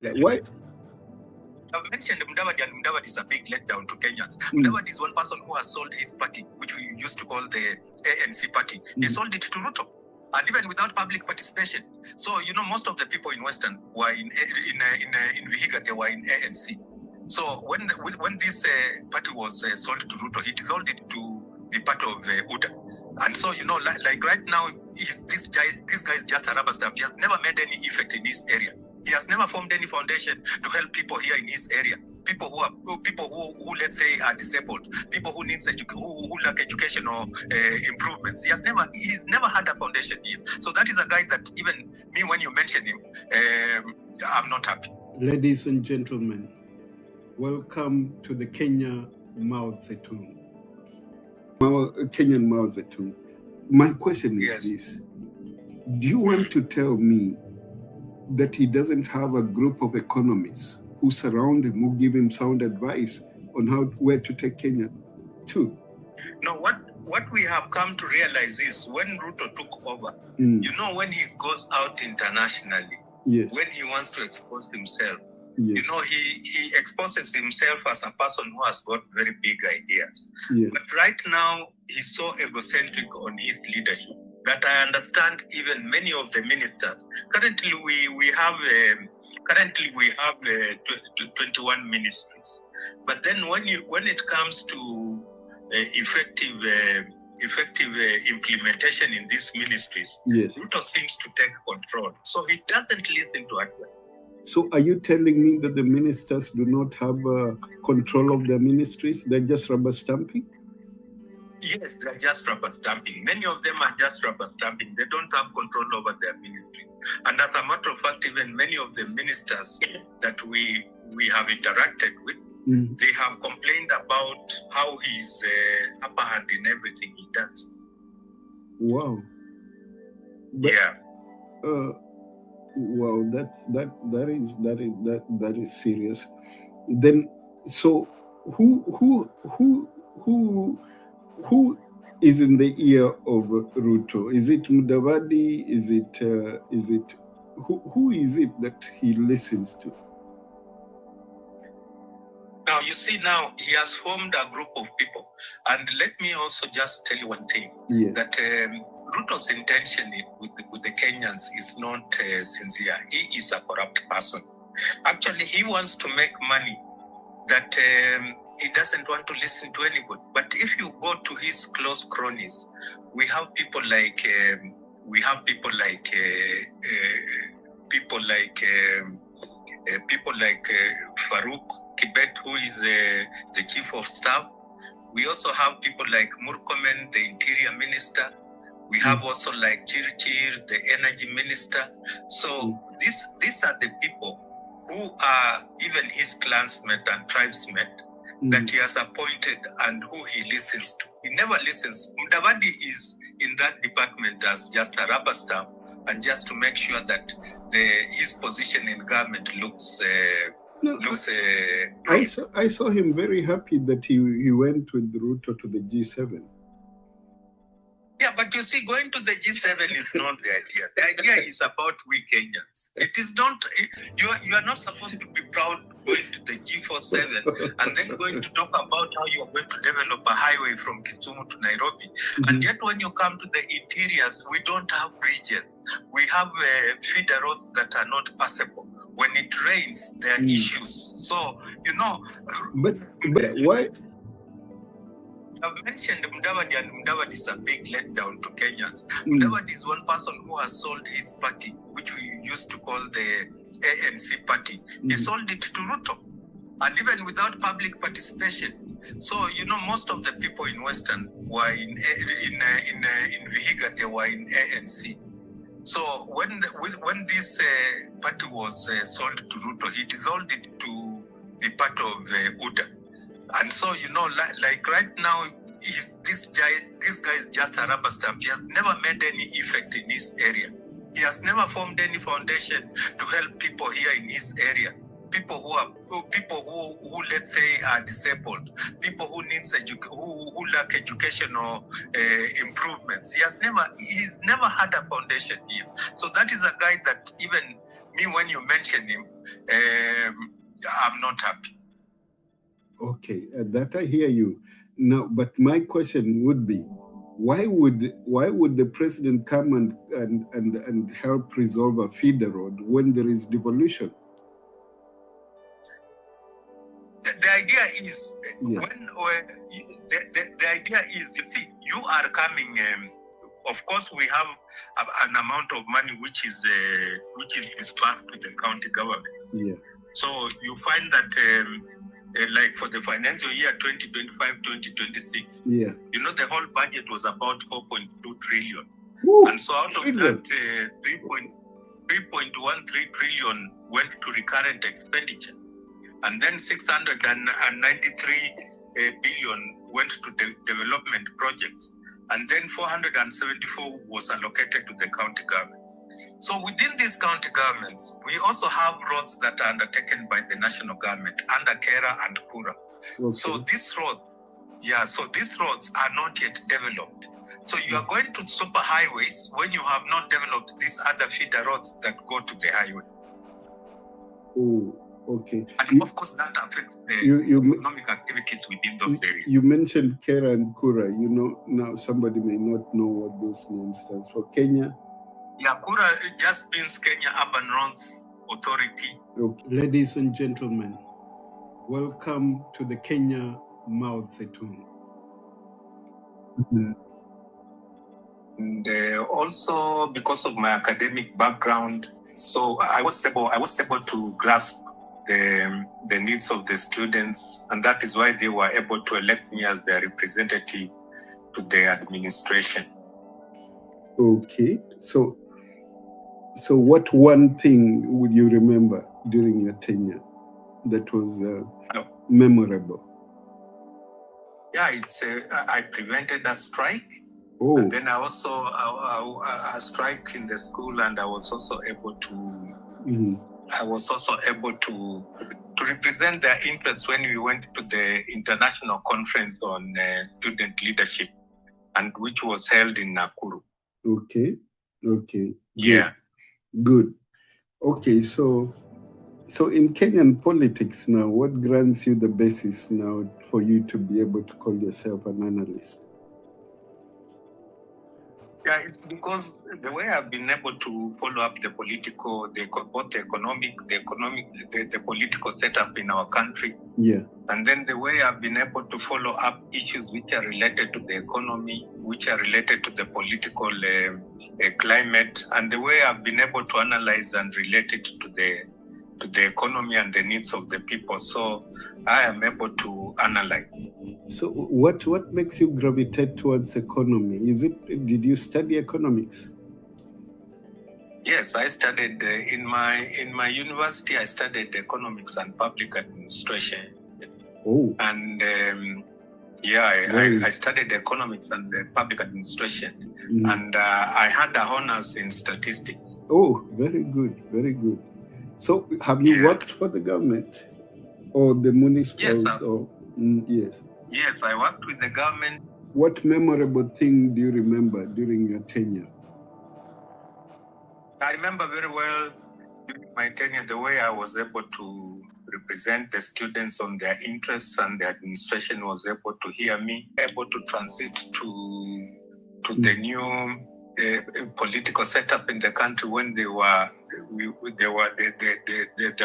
Why? I've mentioned Mudavadi, and Mudavadi is a big letdown to Kenyans. Mudavadi is one person who has sold his party, which we used to call the ANC party. He sold it to Ruto, and even without public participation. So, most of the people in Western were in Vihiga, they were in ANC. So when this party was sold to Ruto, he dissolved it to be part of UDA. And so, like right now, this guy is just a rubber stamp. He has never made any effect in this area. He has never formed any foundation to help people here in his area. People who let's say are disabled, people who needs who lack educational improvements. He's never had a foundation here. So that is a guy that even me, when you mention him, I'm not happy. Ladies and gentlemen, welcome to the Kenyan Mao Zedong. Kenyan Mao Zedong. My question is this: do you want to tell me that he doesn't have a group of economists who surround him, who give him sound advice on where to take Kenya to? No, what we have come to realize is when Ruto took over, when he goes out internationally, when he wants to expose himself, he exposes himself as a person who has got very big ideas. But right now, he's so egocentric on his leadership that I understand even many of the ministers. Currently, we have 21 ministries. But then when it comes to effective implementation in these ministries, Ruto seems to take control. So he doesn't listen to advice. So are you telling me that the ministers do not have control of their ministries? They're just rubber stamping? Yes, they're just rubber stamping. Many of them are just rubber stamping. They don't have control over their ministry. And as a matter of fact, even many of the ministers that we have interacted with, they have complained about how he's upper hand in everything he does. Wow. Wow, that is serious. Then, so who is in the ear of Ruto? Is it Mudavadi? Is it who is it that he listens to? Now, you see, now he has formed a group of people. And let me also just tell you one thing, that Ruto's intention with the Kenyans is not sincere. He is a corrupt person. Actually, he wants to make money that he doesn't want to listen to anybody. But if you go to his close cronies, we have people like Farouk Kibet, who is the chief of staff. We also have people like Murkomen, the interior minister. We have also like Chirchir, the energy minister. So these are the people who are even his clansmen and tribesmen that he has appointed and who he listens to. He never listens. Mudavadi is in that department as just a rubber stamp and just to make sure that his position in government looks. I saw him very happy that he went with Ruto to the G7. Yeah, but you see, going to the G7 is not the idea. The idea is about we Kenyans. It is not, you are not supposed to be proud going to the G47 and then going to talk about how you are going to develop a highway from Kisumu to Nairobi. And yet when you come to the interiors, we don't have bridges. We have feeder roads that are not passable. When it rains, there are issues. So, But why? I've mentioned Mudavadi, and Mudavadi is a big letdown to Kenyans. Mudavadi is one person who has sold his party, which we used to call the ANC party. He sold it to Ruto, and even without public participation. So, most of the people in Western were in Vihiga, they were in ANC. So when this party was sold to Ruto, he dissolved it to be part of UDA. And so, like right now, this guy is just a rubber stamp. He has never made any effect in his area. He has never formed any foundation to help people here in his area. People who let's say are disabled, people who who lack educational improvements. He's never had a foundation here. So that is a guy that even me, when you mention him, I'm not happy. Okay, that I hear you. Now, but my question would be, why would the president come and help resolve a feeder road when there is devolution? The idea is, the idea is, you see, you are coming. Of course, we have an amount of money which is disbursed to the county governments. Yeah. So you find that, like for the financial year 2025-2026, yeah, you know, the whole budget was about 4.2 trillion. Woo, and so out of that, 3.13 trillion went to recurrent expenditure. And then 693 billion went to development projects. And then 474 was allocated to the county governments. So within these county governments, we also have roads that are undertaken by the national government under Kera and Kura. Okay. So these roads are not yet developed. So you are going to super highways when you have not developed these other feeder roads that go to the highway. Oh. Okay. And of course, that affects the economic activities within those areas. You mentioned Kera and Kura. You know, now somebody may not know what those names stand for. Kenya? Yeah, Kura just means Kenya Urban Roads Authority. Okay. Ladies and gentlemen, welcome to the Kenya Mao Zedong. Mm-hmm. And also because of my academic background, so I was able to grasp the needs of the students, and that is why they were able to elect me as their representative to the administration. Okay, so what one thing would you remember during your tenure that was memorable? Yeah, it's I prevented a strike. Oh. And then I also a strike in the school, and I was also able to. Mm-hmm. I was also able to represent their interests when we went to the international conference on student leadership, and which was held in Nakuru. Okay. Good. Yeah. Good. Okay, so in Kenyan politics now, what grants you the basis now for you to be able to call yourself an analyst? Yeah, it's because the way I've been able to follow up the political, both the political setup in our country. Yeah. And then the way I've been able to follow up issues which are related to the economy, which are related to the political climate, and the way I've been able to analyze and relate it to the economy and the needs of the people. So I am able to analyze. So what makes you gravitate towards economy? Did you study economics? Yes, I studied in my university. I studied economics and public administration. Oh. And I studied economics and public administration. Mm. And I had the honors in statistics. Oh, very good, very good. So have you worked for the government or the municipals? Yes, Yes, I worked with the government. What memorable thing do you remember during your tenure? I remember very well during my tenure the way I was able to represent the students on their interests, and the administration was able to hear me, able to transit to the new political setup in the country when there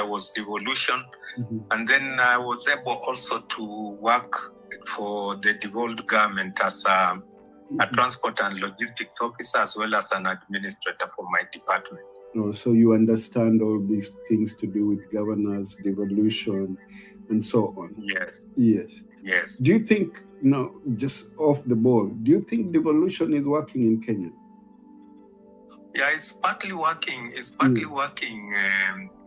was devolution. Mm-hmm. And then I was able also to work for the devolved government as a transport and logistics officer, as well as an administrator for my department. Oh, so you understand all these things to do with governance, devolution, and so on. Yes. Do you think, just off the ball, do you think devolution is working in Kenya? Yeah, it's partly working. It's partly working.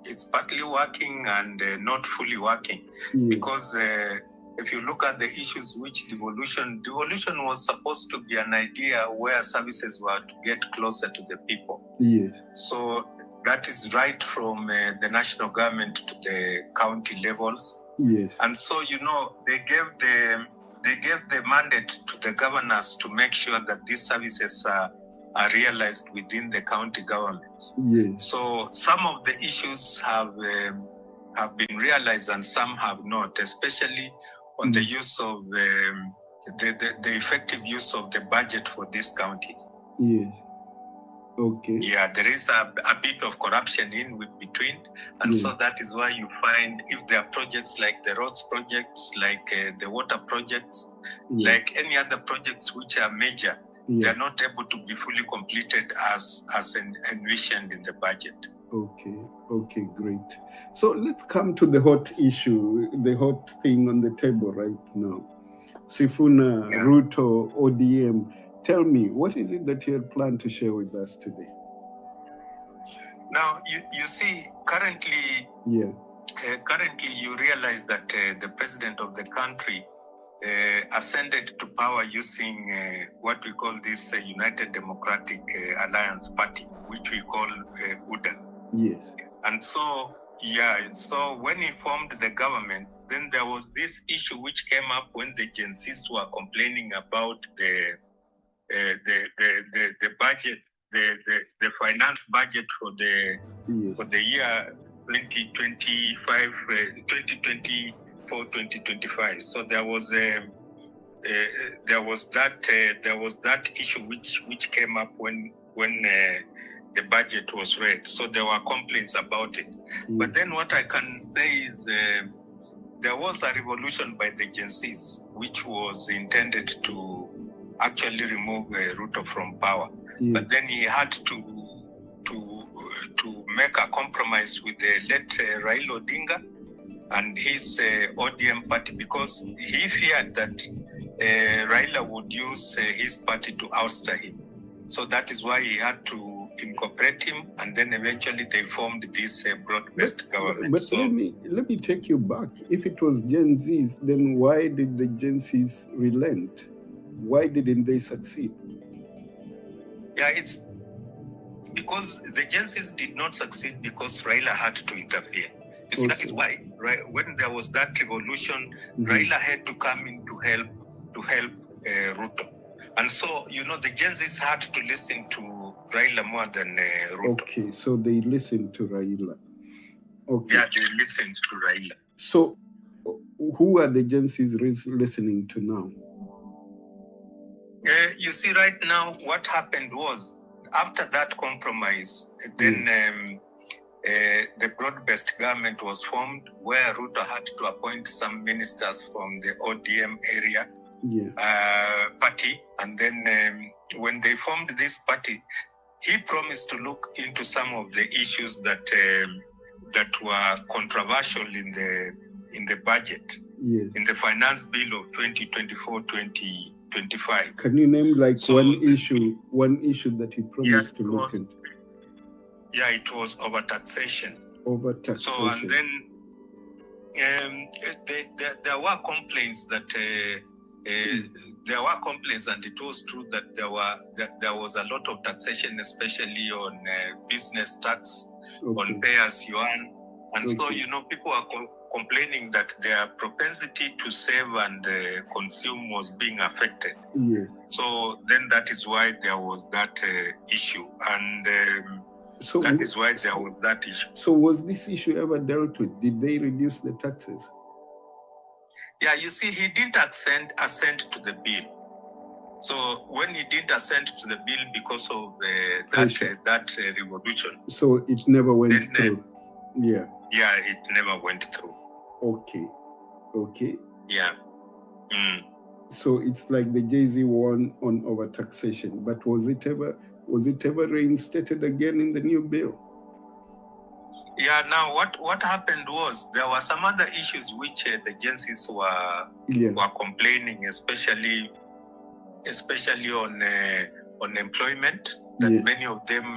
It's partly working and not fully working, because if you look at the issues which devolution was supposed to be an idea where services were to get closer to the people. Yes. So that is right from the national government to the county levels. Yes. And so they gave the mandate to the governors to make sure that these services are are realized within the county governments. Yes. So some of the issues have been realized and some have not, especially on the use of the effective use of the budget for these counties. Yes. Okay. Yeah, there is a bit of corruption in between, and so that is why you find if there are projects like the roads projects, like the water projects, like any other projects which are major, they are not able to be fully completed as envisioned in the budget. Okay, great. So let's come to the hot issue, the hot thing on the table right now. Sifuna Ruto, ODM. Tell me, what is it that you had planned to share with us today? Now, you see, currently you realize that the president of the country ascended to power using what we call this United Democratic Alliance Party, which we call UDA. Yes. And so, so when he formed the government, then there was this issue which came up when the Gen Zs were complaining about the budget, the finance budget for the year 2024-2025. So there was that issue which came up when the budget was read. So there were complaints about it. But then what I can say is there was a revolution by the Gen Zs, which was intended to actually remove Ruto from power. But then he had to make a compromise with the late Raila Odinga and his ODM party, because he feared that Raila would use his party to ouster him. So that is why he had to incorporate him, and then eventually they formed this broad-based government. But let me take you back. If it was Gen Zs, then why did the Gen Zs relent? Why didn't they succeed? Yeah, it's because the Gen Zs did not succeed because Raila had to interfere. You see, that is why, right? When there was that revolution, Raila had to come in to help Ruto. And so, the Gen Zs had to listen to Raila more than Ruto. Okay, so they listened to Raila. Okay. Yeah, they listened to Raila. So, who are the Gen Zs listening to now? You see, right now, what happened was, after that compromise, then the broad-based government was formed, where Ruto had to appoint some ministers from the ODM area party. And then when they formed this party, he promised to look into some of the issues that were controversial in the budget, in the finance bill of 2024-2025. Can you name one issue that he promised to look into? Yeah, it was overtaxation. Overtaxation. So, and then there were complaints that and it was true that there was a lot of taxation, especially on business tax, on pay-as-you-earn. And so, people are complaining that their propensity to save and consume was being affected. So then that is why there was that issue. And that is why there was that issue. So was this issue ever dealt with? Did they reduce the taxes? Yeah, you see, he didn't assent to the bill. So when he didn't assent to the bill because of that revolution. So it never went through. Yeah, it never went through. Okay. Yeah. So it's like the Jay-Z won on overtaxation, but was it ever reinstated again in the new bill? Yeah, now what happened was there were some other issues which the Gen Zs were complaining, especially on employment, that many of them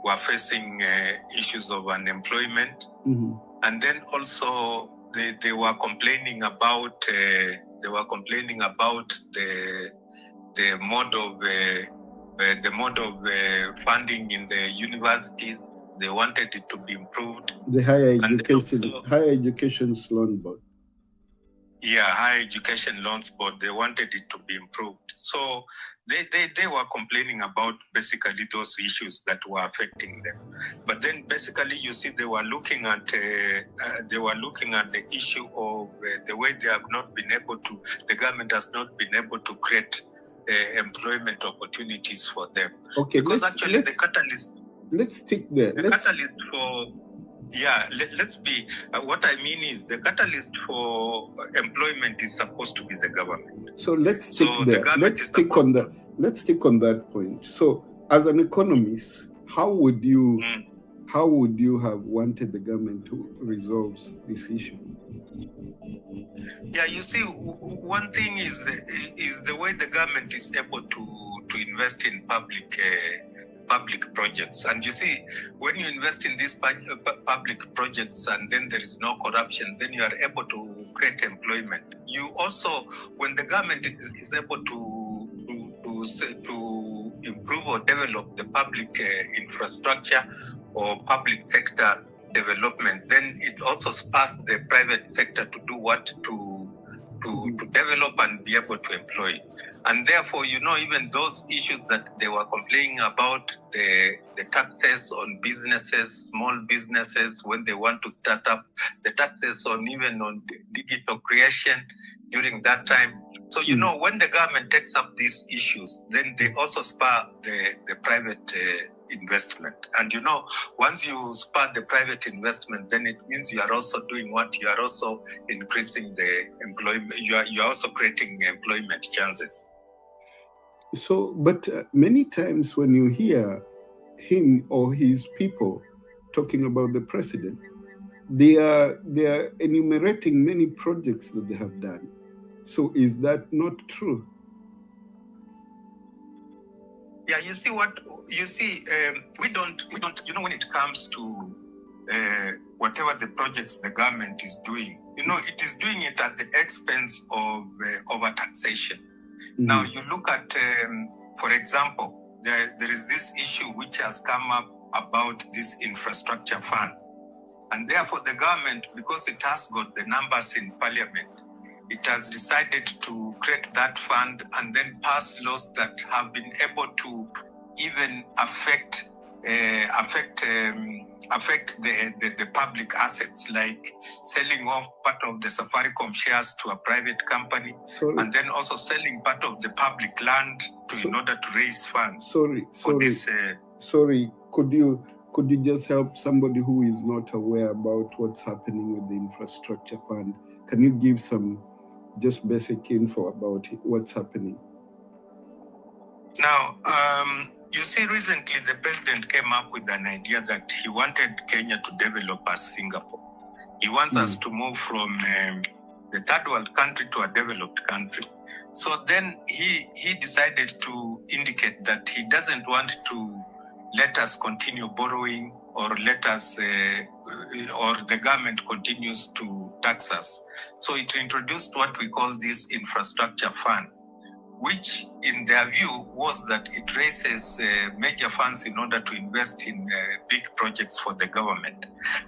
were facing issues of unemployment. And then also they were complaining about the mode of funding in the universities. They wanted it to be improved. The higher education loan board. Yeah, higher education loans board. They wanted it to be improved. So They were complaining about basically those issues that were affecting them. But then basically you see they were looking at the issue of the way they have not been able to, the government has not been able to create employment opportunities for them. Okay, because actually the catalyst. Let's stick there. Catalyst for. Yeah, let's be. What I mean is the catalyst for employment is supposed to be the government. So let's stick there. Let's stick on that point. So, as an economist, how would you have wanted the government to resolve this issue? Yeah, you see, one thing is the way the government is able to invest in public projects. And you see, when you invest in these public projects and then there is no corruption, then you are able to create employment. You also, when the government is able to improve or develop the public infrastructure or public sector development, then it also spurs the private sector to do what? To develop and be able to employ. And therefore, even those issues that they were complaining about, the taxes on businesses, small businesses, when they want to start up, the taxes on even on digital creation during that time. So, when the government takes up these issues, then they also spur the private investment. And once you spur the private investment, then it means you are also doing what? You are also increasing the employment. You are also creating employment chances. So, but many times when you hear him or his people talking about the president, they are enumerating many projects that they have done. So is that not true? Yeah, you see, we don't, when it comes to whatever the projects the government is doing, it is doing it at the expense of over taxation. Mm-hmm. Now, you look at, for example, there is this issue which has come up about this infrastructure fund. And therefore, the government, because it has got the numbers in parliament, it has decided to create that fund and then pass laws that have been able to even affect the public assets, like selling off part of the Safaricom shares to a private company, and then also selling part of the public land in order to raise funds. Sorry, could you just help somebody who is not aware about what's happening with the infrastructure fund? Can you give some just basic info about it, what's happening? Now, you see, recently the president came up with an idea that he wanted Kenya to develop as Singapore. He wants us to move from the third world country to a developed country. So then he decided to indicate that he doesn't want to let us continue borrowing or let us, or the government continues to tax us. So it introduced what we call this infrastructure fund, which in their view was that it raises major funds in order to invest in big projects for the government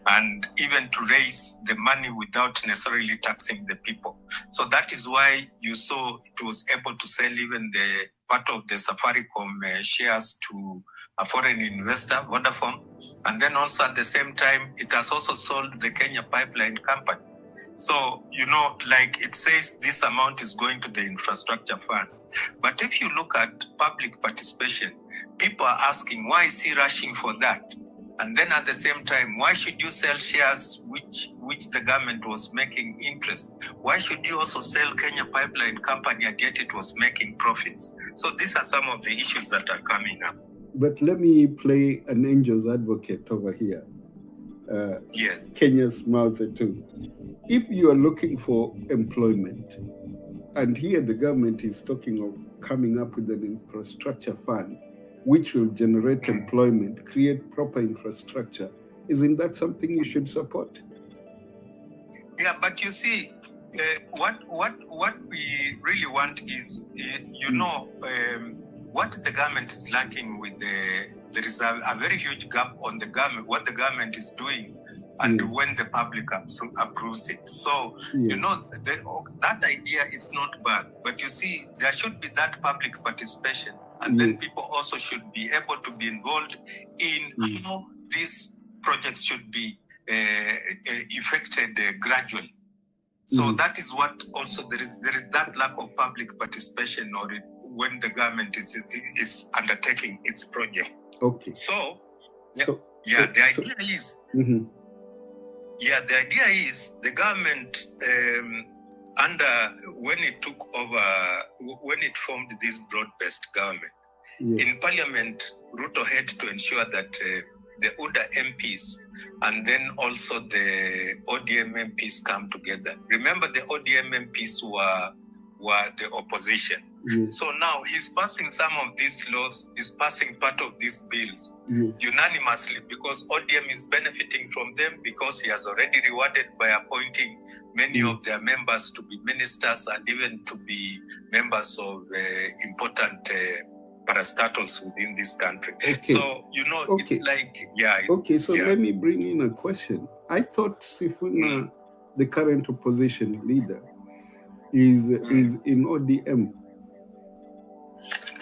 and even to raise the money without necessarily taxing the people. So that is why you saw it was able to sell even the part of the Safaricom shares to a foreign investor, Vodafone. And then also at the same time, it has also sold the Kenya Pipeline Company. So, like it says this amount is going to the infrastructure fund. But if you look at public participation, people are asking, why is he rushing for that? And then at the same time, why should you sell shares which the government was making interest? Why should you also sell Kenya Pipeline Company and yet it was making profits? So these are some of the issues that are coming up. But let me play an angel's advocate over here. Yes. Kenya's Mao Zedong. If you are looking for employment, and here the government is talking of coming up with an infrastructure fund, which will generate employment, create proper infrastructure, isn't that something you should support? Yeah, but you see, what we really want is, what the government is lacking with there is a very huge gap on the government, what the government is doing and when the public approves it. So, that idea is not bad. But you see, there should be that public participation. And then people also should be able to be involved in how these projects should be effected gradually. So that is what also there is that lack of public participation when the government is undertaking its project. Okay. The idea is the idea is the government when it took over, when it formed this broad-based government, in Parliament, Ruto had to ensure that the UDA MPs and then also the ODM MPs come together. Remember, the ODM MPs were the opposition. So now he's passing some of these laws, he's passing part of these bills unanimously because ODM is benefiting from them because he has already rewarded by appointing many of their members to be ministers and even to be members of important parastatals within this country. So, it's like, so let me bring in a question. I thought Sifuna, the current opposition leader, is in ODM.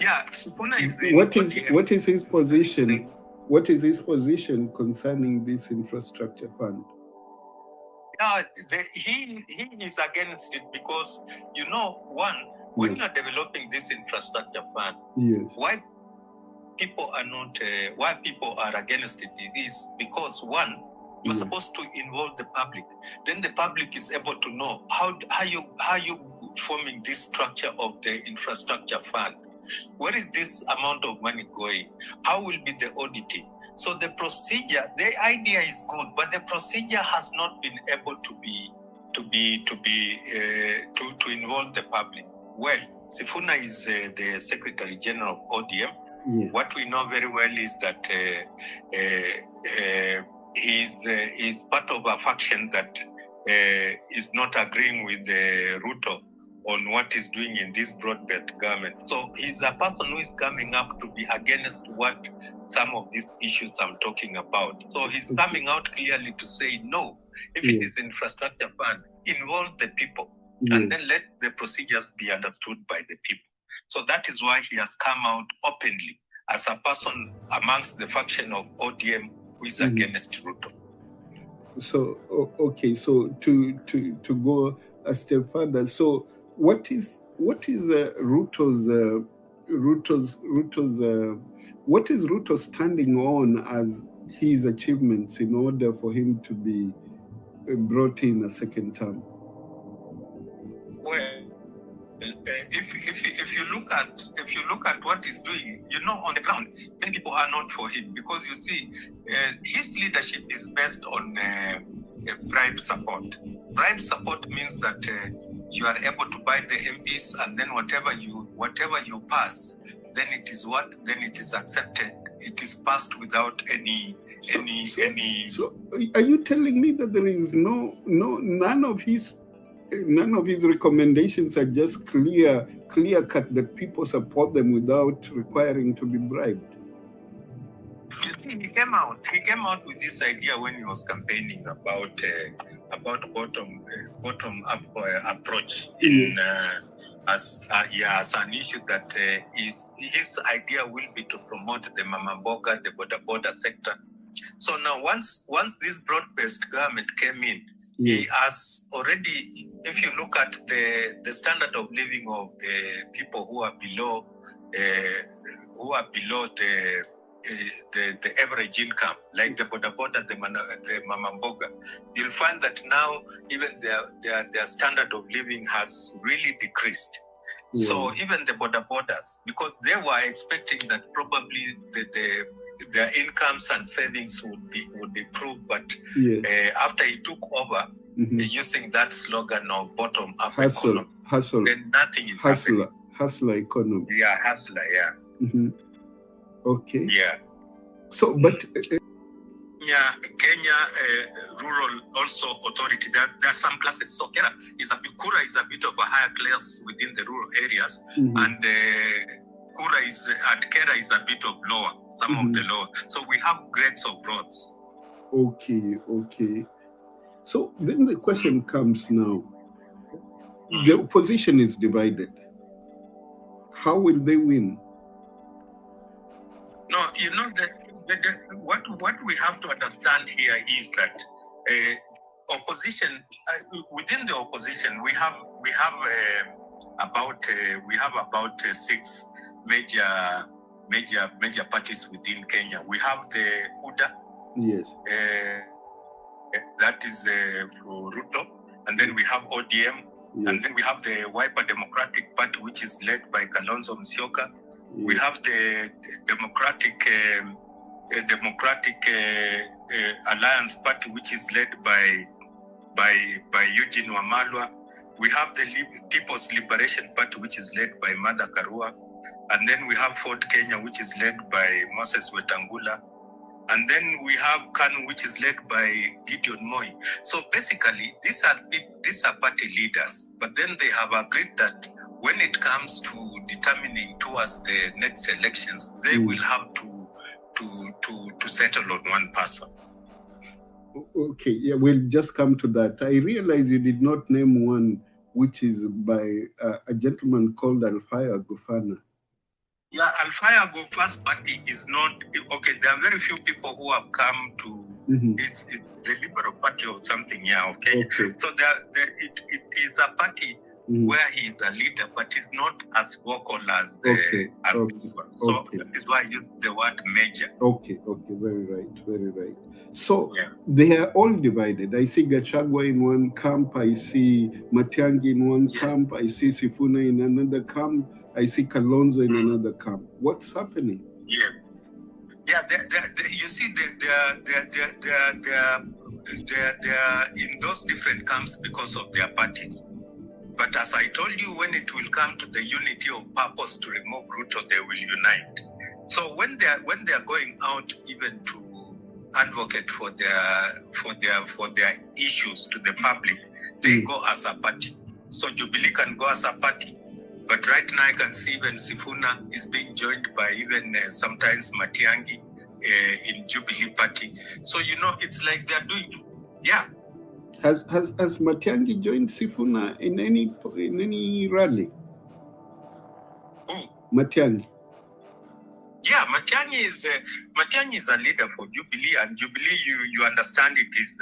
Yeah, Sifuna is in ODM. What is his position? What is his position concerning this infrastructure fund? Yeah, he is against it because, when you are developing this infrastructure fund, why people are against it is because, one, you're supposed to involve the public. Then the public is able to know how you forming this structure of the infrastructure fund. Where is this amount of money going? How will be the auditing? So the procedure, the idea is good, but the procedure has not been able to involve the public. Well, Sifuna is the Secretary General of ODM. What we know very well is that he's part of a faction that is not agreeing with Ruto on what he's doing in this broad-based government. So he's a person who is coming up to be against what some of these issues I'm talking about. So he's coming out clearly to say, no, if it is infrastructure fund, involve the people and then let the procedures be understood by the people. So that is why he has come out openly as a person amongst the faction of ODM who is against Ruto. So, so to go a step further, so what is Ruto standing on as his achievements in order for him to be brought in a second term? Well, if you look at what he's doing, on the ground, many people are not for him because you see, his leadership is based on bribe support. Bribe support means that you are able to buy the MPs, and then whatever you pass, then it is accepted. It is passed without any. So are you telling me that there is none of his recommendations are just clear cut, that people support them without requiring to be bribed? You see, he came out with this idea when he was campaigning about bottom up approach as an issue that his idea will be to promote the mama mboga, the border sector. So now once this broad-based government came in, he has already, if you look at the standard of living of the people who are below the average income, like the border, the mama mboga, you'll find that now even their standard of living has really decreased. So even the borders, because they were expecting that probably their incomes and savings would improve, but after he took over, using that slogan of bottom up economy, then nothing is happening. Hustler economy. Yeah, hustler. Yeah. Mm-hmm. Okay. Yeah. So, but Kenya Rural also Authority. There are some classes. So Kura is a bit of a higher class within the rural areas, and Kura is a bit of lower. Some of the lower. So we have grades of roads. Okay. So then the question comes now. The opposition is divided. How will they win? No, what we have to understand here is that opposition, within the opposition, we have about 6 major parties within Kenya. We have the UDA. Yes. That is for Ruto, and then we have ODM, and then we have the Wiper Democratic Party, which is led by Kalonzo Musyoka. We have the Democratic Alliance Party, which is led by Eugene Wamalwa. We have the People's Liberation Party, which is led by Martha Karua, and then we have Ford Kenya, which is led by Moses Wetangula. And then we have KANU, which is led by Gideon Moi. So basically, these are party leaders, but then they have agreed that when it comes to determining towards the next elections, they will have to settle on one person. Okay, yeah, we'll just come to that. I realize you did not name one, which is by a gentleman called Alfaya Gufana. Yeah, Alfaya Gufa's party is not okay. There are very few people who have come to it's the Liberal Party or something. Yeah, okay. So it is a party where he is a leader, but it's not as vocal as the So that is why I use the word major. Okay, very right. So they are all divided. I see Gachagua in one camp, I see Matiang'i in one camp, I see Sifuna in another camp, I see Kalonzo in another camp. What's happening? Yeah, you see, they're in those different camps because of their parties. But as I told you, when it will come to the unity of purpose to remove Ruto, they will unite. So when they are going out even to advocate for their issues to the public, they go as a party. So Jubilee can go as a party. But right now I can see even Sifuna is being joined by even sometimes Matiang'i in Jubilee Party. So, it's like they're doing, Has Matiang'i joined Sifuna in any rally? Who? Matiang'i. Yeah, Matiang'i is a leader for Jubilee, and Jubilee, you understand it is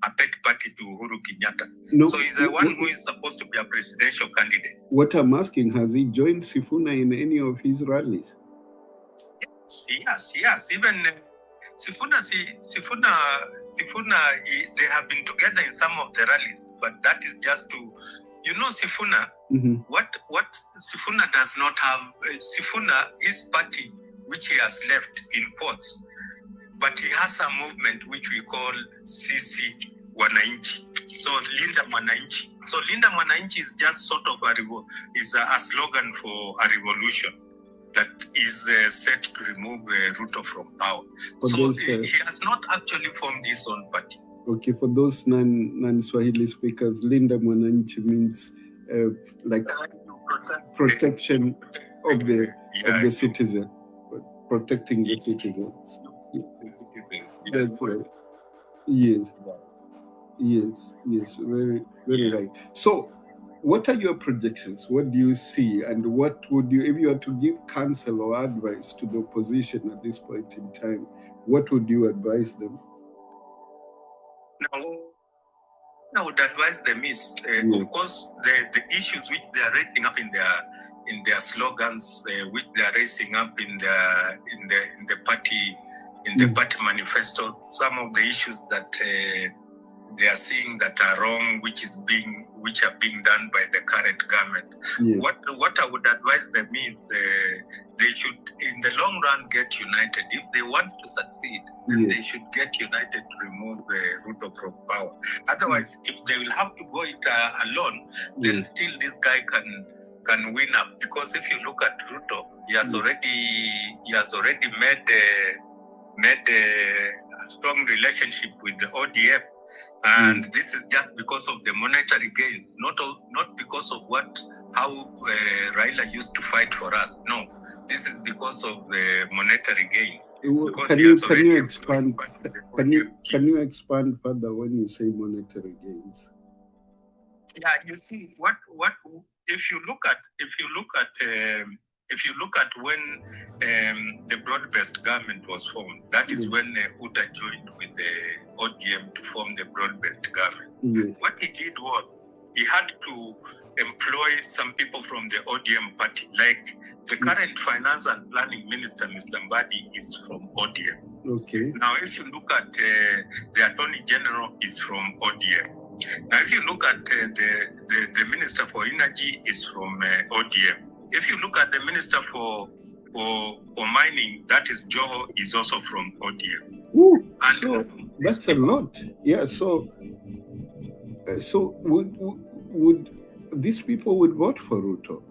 a pet party to Uhuru Kenyatta. No, so he's the one who is supposed to be a presidential candidate. What I'm asking, has he joined Sifuna in any of his rallies? Yes. Even Sifuna, they have been together in some of the rallies, but that is just to, Sifuna. What Sifuna does not have, Sifuna, his party, which he has left in quotes, but he has a movement which we call CC Wananchi. So Linda Mwananchi. So Linda Mwananchi is just sort of a slogan for a revolution that is set to remove Ruto from power. So he has not actually formed his own party. Okay, for those non-Swahili speakers, Linda Mwananchi means protection of the citizen, protecting the citizens. That's right. Yes, very right. So, what are your projections? What do you see, and what would you, if you were to give counsel or advice to the opposition at this point in time, what would you advise them? Now, I would advise them is, of course, the issues which they are raising up in their slogans, which they are raising up in the party manifesto, some of the issues that they are seeing that are wrong, which are being done by the current government. What I would advise them is they should, in the long run, get united. If they want to succeed, then they should get united to remove Ruto from power. Otherwise, if they will have to go it alone, then still this guy can win up. Because if you look at Ruto, he has already made a strong relationship with the ODM. And this is just because of the monetary gains, not because of how Raila used to fight for us. No, this is because of the monetary gain. Can you expand? Can you expand further when you say monetary gains? Yeah, you see what if you look at when the broad-based government was formed, that is when Uda joined with the ODM to form the broad-based government. Yes. What he did was he had to employ some people from the ODM party, like the current finance and planning minister, Mr. Mbadi, is from ODM. Okay. Now, if you look at the attorney general is from ODM. Now, if you look at the minister for energy is from ODM. If you look at the minister for mining, that is Joho, is also from ODM. Ooh, and so that's a lot. Yeah. So would these people would vote for Ruto?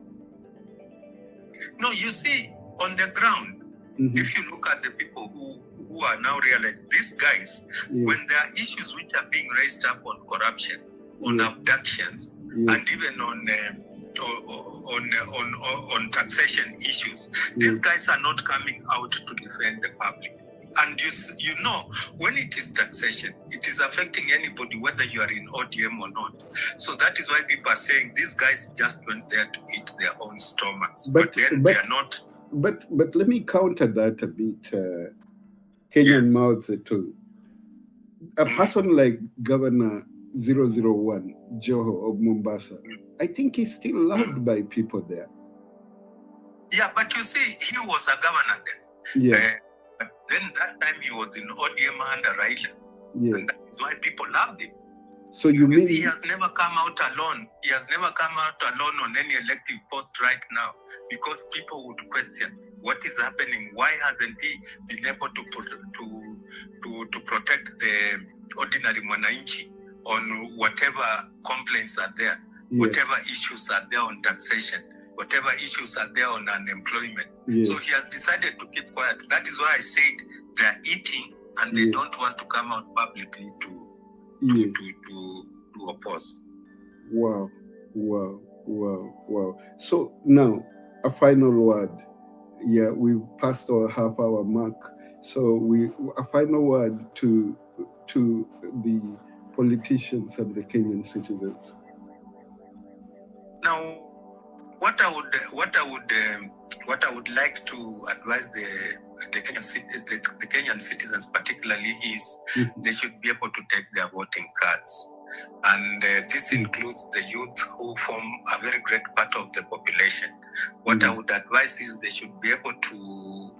No, you see, on the ground, if you look at the people who are now realizing, these guys, when there are issues which are being raised up on corruption, on abductions, and even on taxation issues, these guys are not coming out to defend the public. And you know, when it is taxation, it is affecting anybody, whether you are in ODM or not. So that is why people are saying these guys just went there to eat their own stomachs. But then they are not. But let me counter that a bit. Kenyan Mao Zedong. A person like Governor 001, Joho of Mombasa, I think he's still loved by people there. Yeah, but you see, he was a governor then. Yeah. But then that time he was in ODM under Raila. Yeah. And that is why people loved him. So you mean he has never come out alone. He has never come out alone on any elective post right now, because people would question what is happening. Why hasn't he been able to protect the ordinary mwananchi on whatever complaints are there, whatever issues are there on taxation, whatever issues are there on unemployment. So he has decided to keep quiet. That is why I said they're eating and they don't want to come out publicly to oppose. Wow. So now, a final word. Yeah, we've passed our half-hour mark. So a final word to the politicians and the Kenyan citizens. Now, what I would like to advise the Kenyan citizens particularly is they should be able to take their voting cards. And this includes the youth, who form a very great part of the population. What I would advise is they should be able to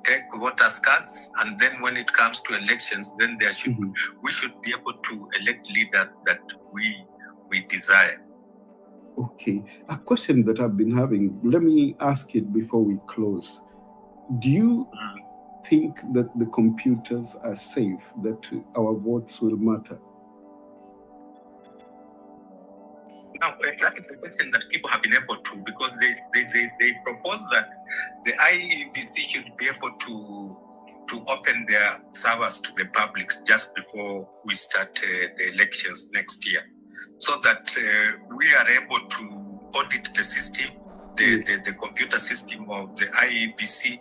take voters' cards, and then when it comes to elections, then we should be able to elect leaders that we desire. Okay, a question that I've been having, let me ask it before we close. Do you think that the computers are safe, that our votes will matter? Now, that is a question that people have been able to, because they propose that the IEBC should be able to open their servers to the public just before we start the elections next year, so that we are able to audit the system, the computer system of the IEBC,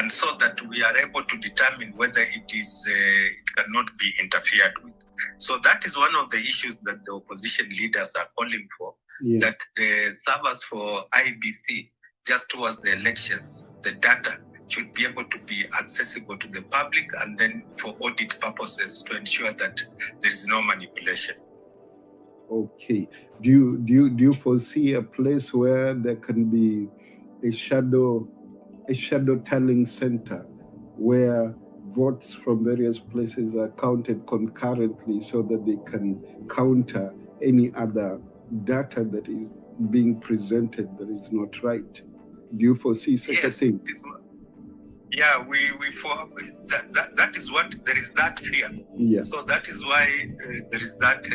and so that we are able to determine whether it cannot be interfered with. So that is one of the issues that the opposition leaders are calling for, that the servers for IEBC, just towards the elections, the data should be able to be accessible to the public, and then for audit purposes to ensure that there is no manipulation. Okay. Do you foresee a place where there can be a shadow tallying center where votes from various places are counted concurrently, so that they can counter any other data that is being presented that is not right? Do you foresee such a thing? Yeah, that is what, there is that fear. Yeah. So that is why there is that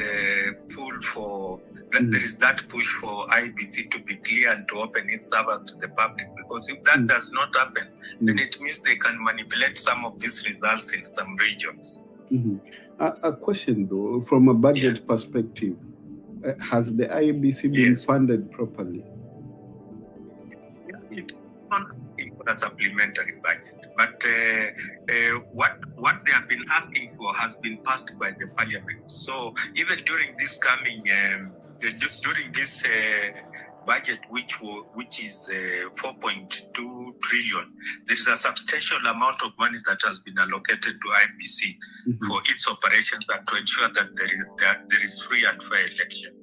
pull for, there is that push for IBC to be clear and to open its server to the public. Because if that does not happen, then it means they can manipulate some of these results in some regions. A question though, from a budget perspective, has the IBC been funded properly? Yeah, it's funded, but a supplementary budget. But what they have been asking for has been passed by the parliament. So even during this coming, during this budget, which is 4.2 trillion, there is a substantial amount of money that has been allocated to IBC for its operations and to ensure that there is free and fair election.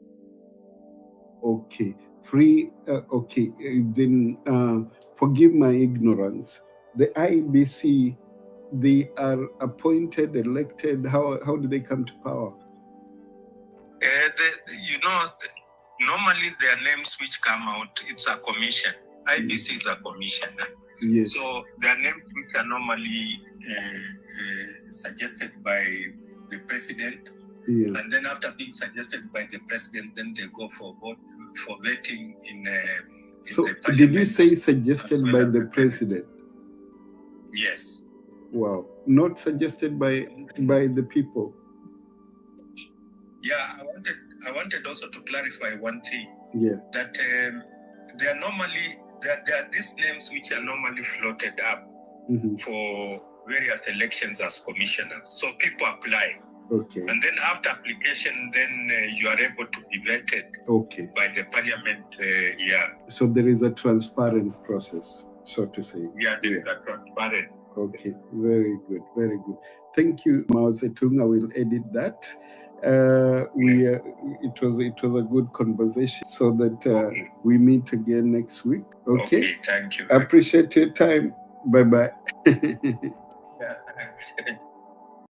Okay, free. Okay, then forgive my ignorance. The IBC, they are appointed, elected. How do they come to power? Normally there are names which come out. It's a commission. IBC is a commission. Yes. So there are names which are normally suggested by the president. Yeah. And then after being suggested by the president, then they go for vetting in so the parliament. Did you say suggested by the president? Yes. Wow. Not suggested by the people. Yeah, I wanted also to clarify one thing. Yeah. That there are these names which are normally floated up for various elections as commissioners. So people apply. Okay. And then after application, then you are able to be vetted by the parliament. So there is a transparent process, so to say. Yeah, there is a transparent. Okay, very good, very good. Thank you, Mao Zedong. I will edit that. It was a good conversation, so that we meet again next week. Okay, thank you. I appreciate your time. Bye bye. Yeah, thanks.